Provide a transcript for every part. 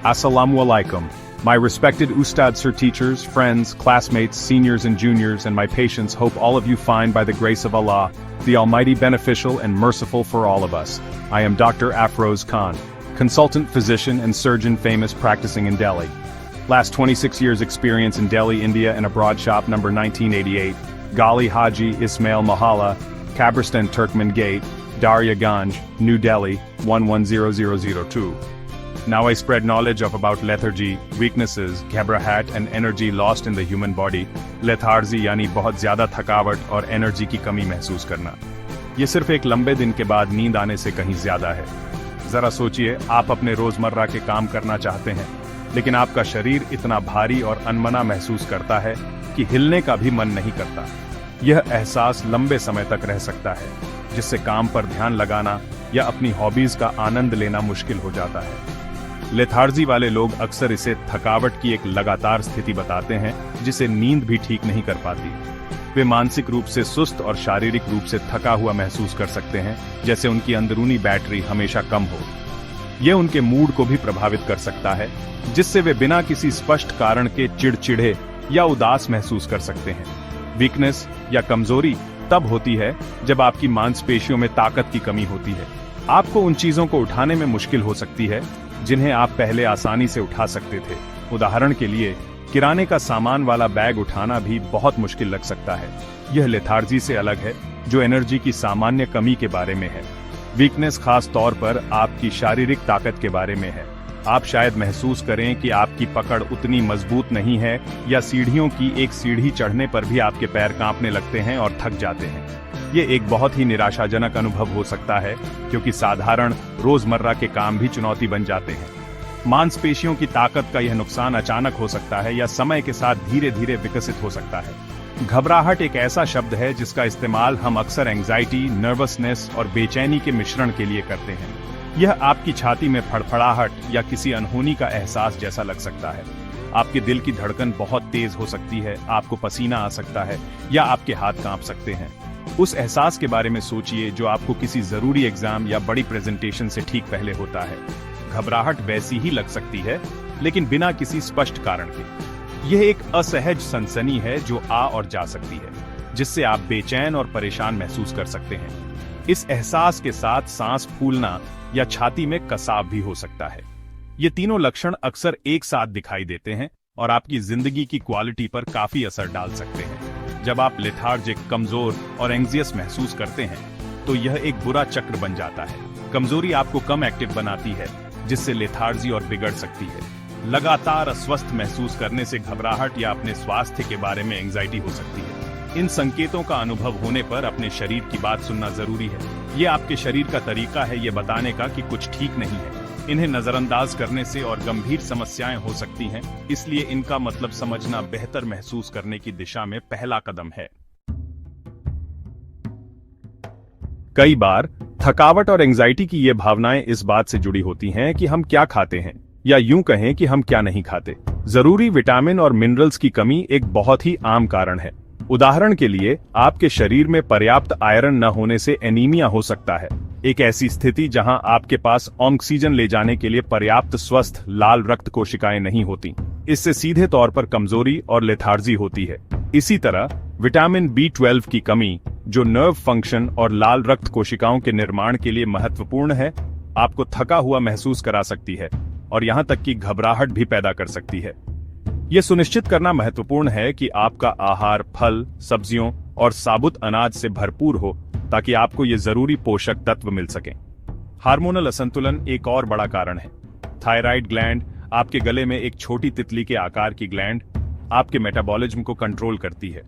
Assalamu alaikum. My respected Ustad Sir teachers, friends, classmates, seniors and juniors and my patients hope all of you find by the grace of Allah, the Almighty beneficial and merciful for all of us. I am Dr. Afroz Khan, consultant physician and surgeon famous practicing in Delhi. Last 26 years experience in Delhi, India and abroad shop number 1988, Gali Haji Ismail Mahalla, Kabristan Turkman Gate, Darya Ganj, New Delhi, 110002. Now I spread knowledge of about lethargy, weaknesses, घबराहट and energy lost in the human body. Lethargy यानी बहुत ज़्यादा थकावट और energy की कमी महसूस करना। ये सिर्फ एक लंबे दिन के बाद नींद आने से कहीं ज़्यादा है। ज़रा सोचिए, आप अपने रोज़मर्रा के काम करना चाहते हैं, लेकिन आपका शरीर इतना भारी और अनमना महसूस करता है कि हिलने का भी मन नहीं करता। यह एहसास लंबे समय तक रह सकता है, जिससे काम पर ध्यान लगाना या अपनी हॉबीज का आनंद लेना मुश्किल हो जाता है। लेथार्जी वाले लोग अक्सर इसे थकावट की एक लगातार स्थिति बताते हैं, जिसे नींद भी ठीक नहीं कर पाती। वे मानसिक रूप से सुस्त और शारीरिक रूप से थका हुआ महसूस कर सकते हैं, जैसे उनकी अंदरूनी बैटरी हमेशा कम हो। यह उनके मूड को भी प्रभावित कर सकता है, जिससे वे बिना किसी स्पष्ट कारण के चिड़चिड़े या उदास महसूस कर सकते हैं। वीकनेस या कमजोरी तब होती है जब आपकी मांसपेशियों में ताकत की कमी होती है। आपको उन चीजों को उठाने में मुश्किल हो सकती है जिन्हें आप पहले आसानी से उठा सकते थे। उदाहरण के लिए, किराने का सामान वाला बैग उठाना भी बहुत मुश्किल लग सकता है। यह लेथार्जी से अलग है, जो एनर्जी की सामान्य कमी के बारे में है। वीकनेस खास तौर पर आपकी शारीरिक ताकत के बारे में है। आप शायद महसूस करें कि आपकी पकड़ उतनी मजबूत नहीं है, या सीढ़ियों की एक सीढ़ी चढ़ने पर भी आपके पैर कांपने लगते हैं और थक जाते हैं। ये एक बहुत ही निराशाजनक अनुभव हो सकता है, क्योंकि साधारण रोजमर्रा के काम भी चुनौती बन जाते हैं। मांसपेशियों की ताकत का यह नुकसान अचानक हो सकता है या समय के साथ धीरे धीरे विकसित हो सकता है। घबराहट एक ऐसा शब्द है जिसका इस्तेमाल हम अक्सर एंजाइटी, नर्वसनेस और बेचैनी के मिश्रण के लिए करते हैं। यह आपकी छाती में फड़फड़ाहट या किसी अनहोनी का एहसास जैसा लग सकता है। आपके दिल की धड़कन बहुत तेज हो सकती है, आपको पसीना आ सकता है या आपके हाथ कांप सकते हैं। उस एहसास के बारे में सोचिए जो आपको किसी जरूरी एग्जाम या बड़ी प्रेजेंटेशन से ठीक पहले होता है। घबराहट वैसी ही लग सकती है, लेकिन बिना किसी स्पष्ट कारण के। यह एक असहज सनसनी है जो आ और जा सकती है, जिससे आप बेचैन और परेशान महसूस कर सकते हैं। इस एहसास के साथ सांस फूलना या छाती में कसाव भी हो सकता है। ये तीनों लक्षण अक्सर एक साथ दिखाई देते हैं और आपकी जिंदगी की क्वालिटी पर काफी असर डाल सकते हैं। जब आप लेथार्जिक, कमजोर और एंग्जियस महसूस करते हैं, तो यह एक बुरा चक्र बन जाता है। कमजोरी आपको कम एक्टिव बनाती है, जिससे लेथार्जी और बिगड़ सकती है। लगातार अस्वस्थ महसूस करने से घबराहट या अपने स्वास्थ्य के बारे में एंजाइटी हो सकती है। इन संकेतों का अनुभव होने पर अपने शरीर की बात सुनना जरूरी है। ये आपके शरीर का तरीका है ये बताने का कि कुछ ठीक नहीं है। इन्हें नजरअंदाज करने से और गंभीर समस्याएं हो सकती हैं, इसलिए इनका मतलब समझना बेहतर महसूस करने की दिशा में पहला कदम है। कई बार थकावट और एंजाइटी की ये भावनाएं इस बात से जुड़ी होती हैं कि हम क्या खाते हैं, या यूं कहें कि हम क्या नहीं खाते। जरूरी विटामिन और मिनरल्स की कमी एक बहुत ही आम कारण है। उदाहरण के लिए, आपके शरीर में पर्याप्त आयरन न होने से एनीमिया हो सकता है, एक ऐसी स्थिति जहां आपके पास ऑक्सीजन ले जाने के लिए पर्याप्त स्वस्थ लाल रक्त कोशिकाएं नहीं होती। इससे सीधे तौर पर कमजोरी और लेथार्जी होती है। इसी तरह विटामिन B12 की कमी, जो नर्व फंक्शन और लाल रक्त कोशिकाओं के निर्माण के लिए महत्वपूर्ण है, आपको थका हुआ महसूस करा सकती है और यहां तक कि घबराहट भी पैदा कर सकती है। यह सुनिश्चित करना महत्वपूर्ण है कि आपका आहार फल, सब्जियों और साबुत अनाज से भरपूर हो, ताकि आपको ये जरूरी पोषक तत्व मिल सकें। हार्मोनल असंतुलन एक और बड़ा कारण है। थायराइड ग्लैंड, आपके गले में एक छोटी तितली के आकार की ग्लैंड, आपके मेटाबॉलिज्म को कंट्रोल करती है।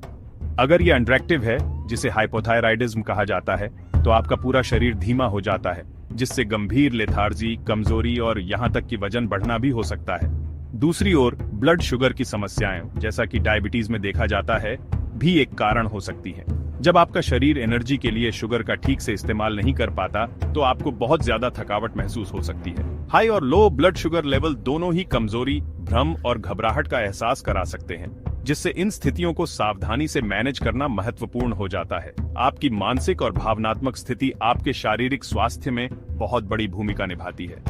अगर यह अंडरएक्टिव है, जिसे हाइपोथायराइडिज्म कहा जाता है, तो आपका पूरा शरीर धीमा हो जाता है, जिससे गंभीर लेथार्जी, कमजोरी और यहां तक कि वजन बढ़ना भी हो सकता है। दूसरी ओर ब्लड शुगर की समस्याएं, जैसा कि डायबिटीज में देखा जाता है, भी एक कारण हो सकती हैं। जब आपका शरीर एनर्जी के लिए शुगर का ठीक से इस्तेमाल नहीं कर पाता, तो आपको बहुत ज्यादा थकावट महसूस हो सकती है। हाई और लो ब्लड शुगर लेवल दोनों ही कमजोरी, भ्रम और घबराहट का एहसास करा सकते हैं, जिससे इन स्थितियों को सावधानी से मैनेज करना महत्वपूर्ण हो जाता है। आपकी मानसिक और भावनात्मक स्थिति आपके शारीरिक स्वास्थ्य में बहुत बड़ी भूमिका निभाती है।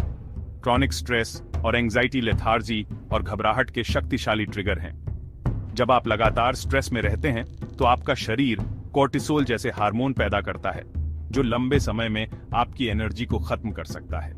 क्रॉनिक स्ट्रेस, और एंग्जाइटी लेथार्जी और घबराहट के शक्तिशाली ट्रिगर हैं। जब आप लगातार स्ट्रेस में रहते हैं तो आपका शरीर कोर्टिसोल जैसे हार्मोन पैदा करता है, जो लंबे समय में आपकी एनर्जी को खत्म कर सकता है।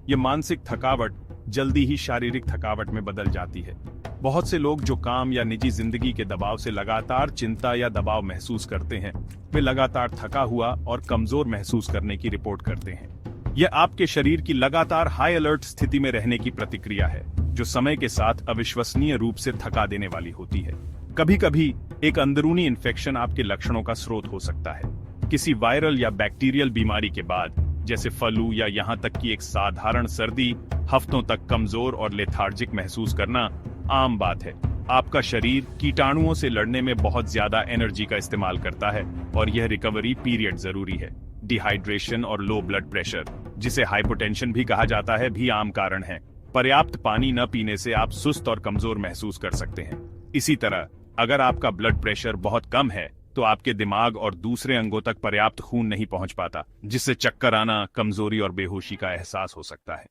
ये मानसिक थकावट जल्दी ही शारीरिक थकावट में बदल जाती है। बहुत से लोग जो काम या निजी जिंदगी के दबाव से लगातार चिंता या दबाव महसूस करते हैं, वे लगातार थका हुआ और कमजोर महसूस करने की रिपोर्ट करते हैं। यह आपके शरीर की लगातार हाई अलर्ट स्थिति में रहने की प्रतिक्रिया है, जो समय के साथ अविश्वसनीय रूप से थका देने वाली होती है। कभी कभी एक अंदरूनी इन्फेक्शन आपके लक्षणों का स्रोत हो सकता है। किसी वायरल या बैक्टीरियल बीमारी के बाद, जैसे फ्लू या यहाँ तक कि एक साधारण सर्दी, हफ्तों तक कमजोर और लेथार्जिक महसूस करना आम बात है। आपका शरीर कीटाणुओं से लड़ने में बहुत ज्यादा एनर्जी का इस्तेमाल करता है और यह रिकवरी पीरियड जरूरी है। डिहाइड्रेशन और लो ब्लड प्रेशर, जिसे हाइपोटेंशन भी कहा जाता है, भी आम कारण है। पर्याप्त पानी न पीने से आप सुस्त और कमजोर महसूस कर सकते हैं। इसी तरह अगर आपका ब्लड प्रेशर बहुत कम है तो आपके दिमाग और दूसरे अंगों तक पर्याप्त खून नहीं पहुंच पाता, जिससे चक्कर आना, कमजोरी और बेहोशी का एहसास हो सकता है।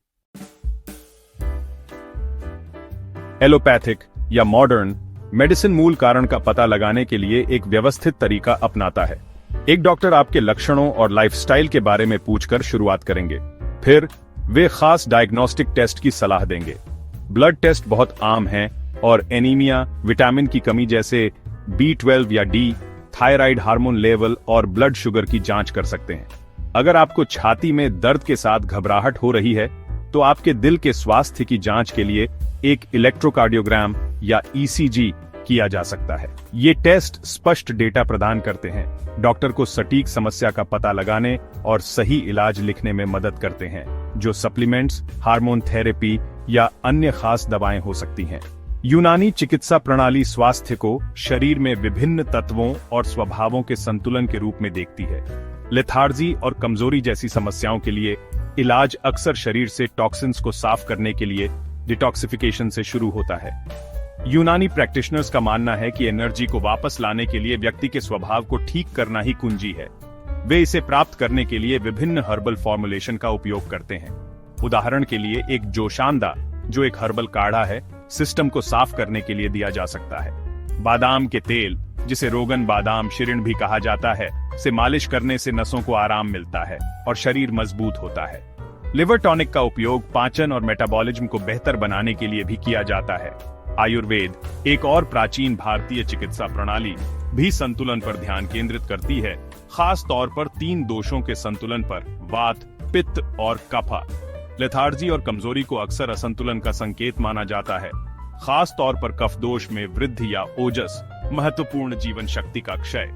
एलोपैथिक या मॉडर्न मेडिसिन मूल कारण का पता लगाने के लिए एक व्यवस्थित तरीका अपनाता है। एक डॉक्टर आपके लक्षणों और लाइफस्टाइल के बारे में पूछकर शुरुआत करेंगे। फिर वे खास डायग्नोस्टिक टेस्ट की सलाह देंगे। ब्लड टेस्ट बहुत आम हैं और एनीमिया, विटामिन की कमी जैसे B12 या D, थायराइड हार्मोन लेवल और ब्लड शुगर की जांच कर सकते हैं। अगर आपको छाती में दर्द के साथ घबराहट हो रही है तो आपके दिल के स्वास्थ्य की जांच के लिए एक इलेक्ट्रोकार्डियोग्राम या ECG किया जा सकता है। ये टेस्ट स्पष्ट डेटा प्रदान करते हैं, डॉक्टर को सटीक समस्या का पता लगाने और सही इलाज लिखने में मदद करते हैं, जो सप्लीमेंट्स, हार्मोन थेरेपी या अन्य खास दवाएं हो सकती हैं। यूनानी चिकित्सा प्रणाली स्वास्थ्य को शरीर में विभिन्न तत्वों और स्वभावों के संतुलन के रूप में देखती है। लेथार्जी और कमजोरी जैसी समस्याओं के लिए इलाज अक्सर शरीर से टॉक्सिन्स को साफ करने के लिए डिटॉक्सिफिकेशन से शुरू होता है। यूनानी प्रैक्टिशनर्स का मानना है कि एनर्जी को वापस लाने के लिए व्यक्ति के स्वभाव को ठीक करना ही कुंजी है। वे इसे प्राप्त करने के लिए विभिन्न हर्बल फॉर्मुलेशन का उपयोग करते हैं। उदाहरण के लिए एक जोशांदा, जो एक हर्बल काढ़ा है, सिस्टम को साफ करने के लिए दिया जा सकता है। बादाम के तेल, जिसे रोगन बादाम शिरिन भी कहा जाता है, से मालिश करने से नसों को आराम मिलता है और शरीर मजबूत होता है। लिवर टॉनिक का उपयोग पाचन और मेटाबॉलिज्म को बेहतर बनाने के लिए भी किया जाता है। आयुर्वेद, एक और प्राचीन भारतीय चिकित्सा प्रणाली, भी संतुलन पर ध्यान केंद्रित करती है, खास तौर पर 3 दोषों के संतुलन पर: वात, पित्त और कफ। लेथार्जी और कमजोरी को अक्सर असंतुलन का संकेत माना जाता है, खास तौर पर कफ दोष में वृद्धि या ओजस, महत्वपूर्ण जीवन शक्ति का क्षय।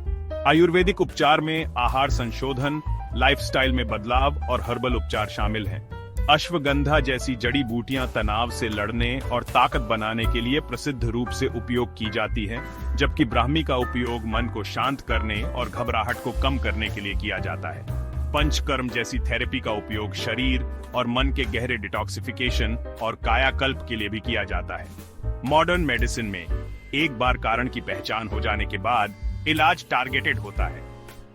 आयुर्वेदिक उपचार में आहार संशोधन, लाइफस्टाइल में बदलाव और हर्बल उपचार शामिल हैं। अश्वगंधा जैसी जड़ी बूटियां तनाव से लड़ने और ताकत बनाने के लिए प्रसिद्ध रूप से उपयोग की जाती हैं, जबकि ब्राह्मी का उपयोग मन को शांत करने और घबराहट को कम करने के लिए किया जाता है। पंचकर्म जैसी थेरेपी का उपयोग शरीर और मन के गहरे डिटॉक्सिफिकेशन और कायाकल्प के लिए भी किया जाता है। मॉडर्न मेडिसिन में एक बार कारण की पहचान हो जाने के बाद इलाज टारगेटेड होता है।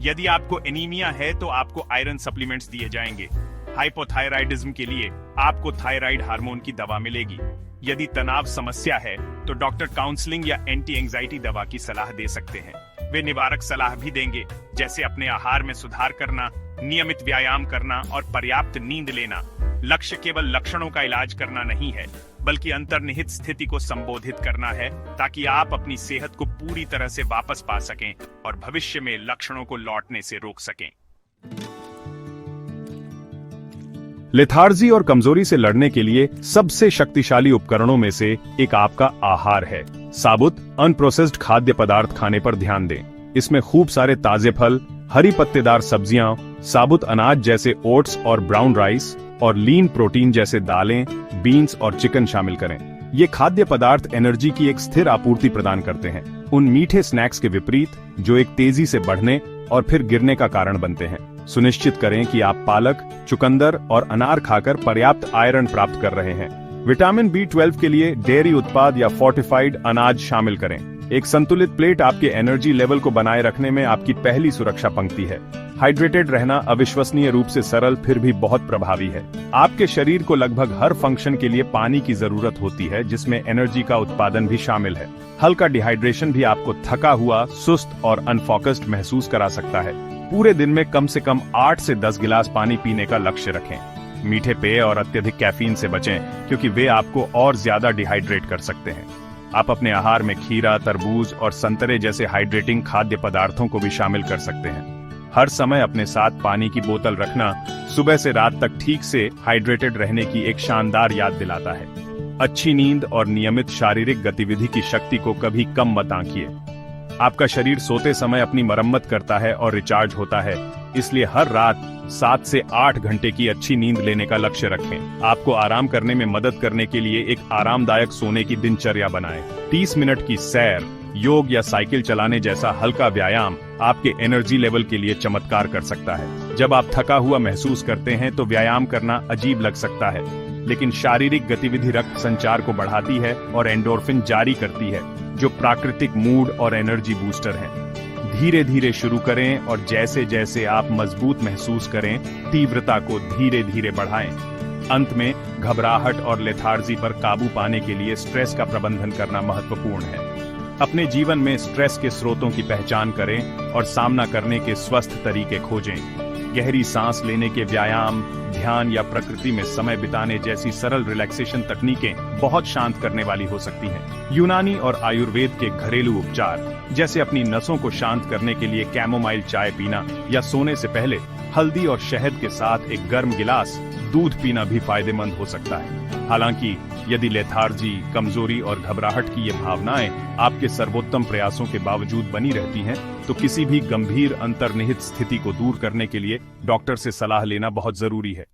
यदि आपको एनीमिया है तो आपको आयरन सप्लीमेंट्स दिए जाएंगे। हाइपोथायराइडिज्म के लिए आपको थायराइड हार्मोन की दवा मिलेगी। यदि तनाव समस्या है तो डॉक्टर काउंसलिंग या एंटी एंजाइटी दवा की सलाह दे सकते हैं। वे निवारक सलाह भी देंगे, जैसे अपने आहार में सुधार करना, नियमित व्यायाम करना और पर्याप्त नींद लेना। लक्ष्य केवल लक्षणों का इलाज करना नहीं है, बल्कि अंतर्निहित स्थिति को संबोधित करना है, ताकि आप अपनी सेहत को पूरी तरह से वापस पा सकें और भविष्य में लक्षणों को लौटने से रोक सकें। लेथार्जी और कमजोरी से लड़ने के लिए सबसे शक्तिशाली उपकरणों में से एक आपका आहार है। साबुत अनप्रोसेस्ड खाद्य पदार्थ खाने पर ध्यान दें। इसमें खूब सारे ताजे फल, हरी पत्तेदार सब्जियां, साबुत अनाज जैसे ओट्स और ब्राउन राइस और लीन प्रोटीन जैसे दालें, बीन्स और चिकन शामिल करें। ये खाद्य पदार्थ एनर्जी की एक स्थिर आपूर्ति प्रदान करते हैं, उन मीठे स्नैक्स के विपरीत जो एक तेजी से बढ़ने और फिर गिरने का कारण बनते हैं। सुनिश्चित करें कि आप पालक, चुकंदर और अनार खाकर पर्याप्त आयरन प्राप्त कर रहे हैं। विटामिन B12 के लिए डेयरी उत्पाद या फोर्टिफाइड अनाज शामिल करें। एक संतुलित प्लेट आपके एनर्जी लेवल को बनाए रखने में आपकी पहली सुरक्षा पंक्ति है। हाइड्रेटेड रहना अविश्वसनीय रूप से सरल फिर भी बहुत प्रभावी है। आपके शरीर को लगभग हर फंक्शन के लिए पानी की जरूरत होती है, जिसमें एनर्जी का उत्पादन भी शामिल है। हल्का डिहाइड्रेशन भी आपको थका हुआ, सुस्त और अनफोकस्ड महसूस करा सकता है। पूरे दिन में कम से कम 8 से 10 गिलास पानी पीने का लक्ष्य रखें। मीठे पेय और अत्यधिक कैफीन से बचें, क्योंकि वे आपको और ज्यादा डिहाइड्रेट कर सकते हैं। आप अपने आहार में खीरा, तरबूज और संतरे जैसे हाइड्रेटिंग खाद्य पदार्थों को भी शामिल कर सकते हैं। हर समय अपने साथ पानी की बोतल रखना सुबह से रात तक ठीक से हाइड्रेटेड रहने की एक शानदार याद दिलाता है। अच्छी नींद और नियमित शारीरिक गतिविधि की शक्ति को कभी कम मत आंकिए। आपका शरीर सोते समय अपनी मरम्मत करता है और रिचार्ज होता है, इसलिए हर रात 7 से 8 घंटे की अच्छी नींद लेने का लक्ष्य रखें। आपको आराम करने में मदद करने के लिए एक आरामदायक सोने की दिनचर्या बनाएं। 30 मिनट की सैर, योग या साइकिल चलाने जैसा हल्का व्यायाम आपके एनर्जी लेवल के लिए चमत्कार कर सकता है। जब आप थका हुआ महसूस करते हैं तो व्यायाम करना अजीब लग सकता है, लेकिन शारीरिक गतिविधि रक्त संचार को बढ़ाती है और एंडोर्फिन जारी करती है, जो प्राकृतिक मूड और एनर्जी बूस्टर हैं। धीरे धीरे शुरू करें और जैसे जैसे आप मजबूत महसूस करें, तीव्रता को धीरे धीरे बढ़ाएं। अंत में घबराहट और लेथार्जी पर काबू पाने के लिए स्ट्रेस का प्रबंधन करना महत्वपूर्ण है। अपने जीवन में स्ट्रेस के स्रोतों की पहचान करें और सामना करने के स्वस्थ तरीके खोजें। गहरी सांस लेने के व्यायाम, ध्यान या प्रकृति में समय बिताने जैसी सरल रिलैक्सेशन तकनीकें बहुत शांत करने वाली हो सकती हैं। यूनानी और आयुर्वेद के घरेलू उपचार, जैसे अपनी नसों को शांत करने के लिए कैमोमाइल चाय पीना या सोने से पहले हल्दी और शहद के साथ एक गर्म गिलास दूध पीना भी फायदेमंद हो सकता है। हालांकि यदि लेथार्जी, कमजोरी और घबराहट की ये भावनाएं आपके सर्वोत्तम प्रयासों के बावजूद बनी रहती हैं, तो किसी भी गंभीर अंतर्निहित स्थिति को दूर करने के लिए डॉक्टर से सलाह लेना बहुत जरूरी है।